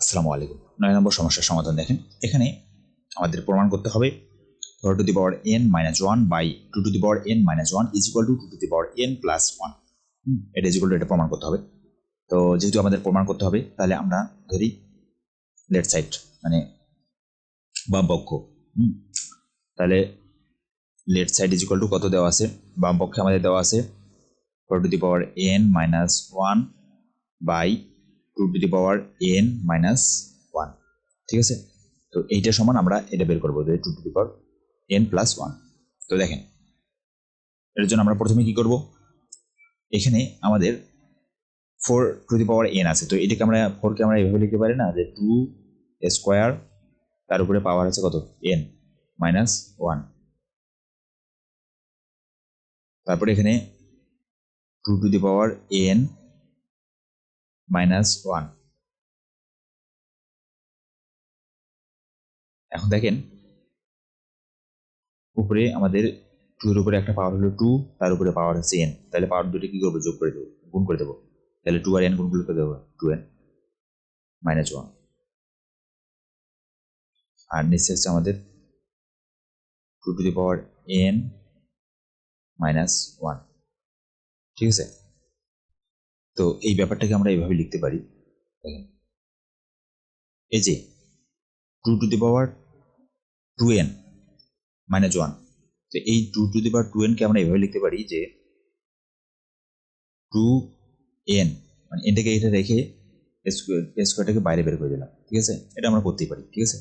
আসসালামু আলাইকুম। 9 নম্বর সমস্যার সমাধান দেখেন। এখানে আমাদের প্রমাণ করতে হবে ধরো two the power n minus 1 by 2 to the power n minus 1 is equal to 2 to the power n plus 1। এটা ইজ ইকুয়াল টু এটা প্রমাণ করতে হবে। তো যেহেতু আমাদের প্রমাণ করতে হবে তাহলে আমরা ধরি লেফট সাইড মানে বাম পক্ষ। তাহলে left side is equal to কত দেওয়া আছে, বাম পক্ষে আমাদের দেওয়া আছে 4 to the power n minus 1 by 2 to the power n minus 1। ঠিক আছে, তো এইটা সমান আমরা এটা বের করবো যে 2 to the power n plus 1। তো দেখেন এর জন্য আমরা প্রথমে কি করব, এখানে আমাদের 4 টু দি পাওয়ার n আছে, তো এটাকে আমরা 4 কে আমরা এভাবে লিখতে পারি না যে 2 স্কোয়ার তার উপরে পাওয়ার আছে কত n মাইনাস 1, তারপরে এখানে 2 to the power n minus 1। এখন দেখেন উপরে আমাদের 2 এর উপরে একটা পাওয়ার হলো 2, তার উপরে পাওয়ার হচ্ছে n, তাহলে পাওয়ার দুটো কি করবো, যোগ করে দেবো, গুণ করে দেবো। তাহলে 2 আর n গুণ করে দেবো 2n মাইনাস 1, আর নিচে হচ্ছে আমাদের 2 to the power n minus 1। ঠিক আছে, তো এই ব্যাপারটাকে আমরা এইভাবে লিখতে পারি। দেখেন এই যে 2 to the power 2n minus 1, তো এই 2 টু দি পাওয়ার 2n কে আমরা এইভাবে লিখতে পারি যে 2n মানে এটাকে এটা রেখে স্কোয়ারটাকে বাইরে বের করে দিলাম। ঠিক আছে, এটা আমরা করতেই পারি। ঠিক আছে,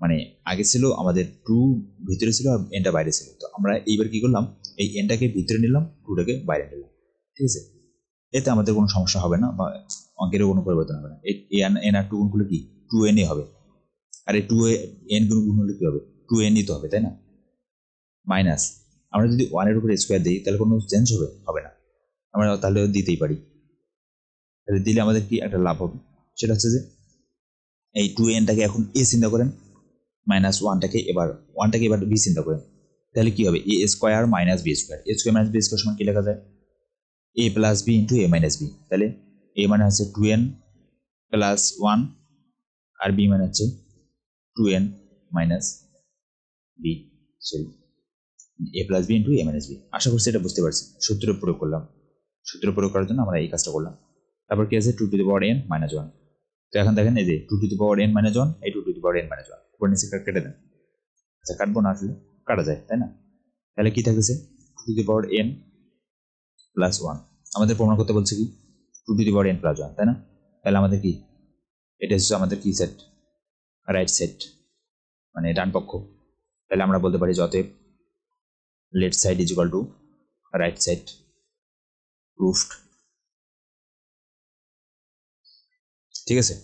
মানে আগে ছিল আমাদের 2 ভিতরে ছিল আর এনটা বাইরে ছিল, তো আমরা এইবার কি করলাম, এই এনটাকে ভিতরে নিলাম, 2টাকে বাইরে নিলাম। ঠিক আছে, এতে আমাদের কোনো সমস্যা হবে না বা অঙ্কেরও কোনো পরিবর্তন হবে না। এই এন আর 2 গুণ করলে কি 2n হবে, আর এই 2n গুণ হলে কি হবে 2n তো হবে, তাই না। মাইনাস আমরা যদি 1 এর উপরে স্কোয়ার দিই তাহলে কোনো চেঞ্জ হবে না, আমরা তাহলে দিতেই পারি। তাহলে দিলে আমাদের কি একটা লাভ হবে, সেটা হচ্ছে যে এই 2nটাকে এখন a চিন্তা করেন, মাইনাস 1টাকে এবার b চিন্তা করেন, তাহলে কি হবে a square minus b square. a square minus b square সমান কি লেখা যায়, a plus b into a minus b। তাহলে a মানে হচ্ছে 2n প্লাস 1 আর b মানে হচ্ছে 2n minus b, sorry a plus b into a minus b। আশা করছি এটা বুঝতে পারছি। সূত্র প্রয়োগ করলাম, সূত্র প্রয়োগ করার জন্য আমরা এই কাজটা করলাম। তারপর কি আছে 2 to the power n minus 1। তো এখন দেখেন এই যে 2 to the power n minus 1, এই 2 to the power n minus 1 উপর নিচে কেটে দেন। আচ্ছা কাটবো না, আসলে কাটা যায় তাই না। তাহলে কি থাকতেছে 2 to the power n plus 1। আমাদের প্রমাণ করতে বলছে কি 2 to the power n plus 1, তাই না। তাহলে আমাদের কি এটা হচ্ছে আমাদের কি সেট, রাইট সেট মানে ডান পক্ষ। তাহলে আমরা বলতে পারি অতএব left side is equal two right side, proofed. ঠিক আছে।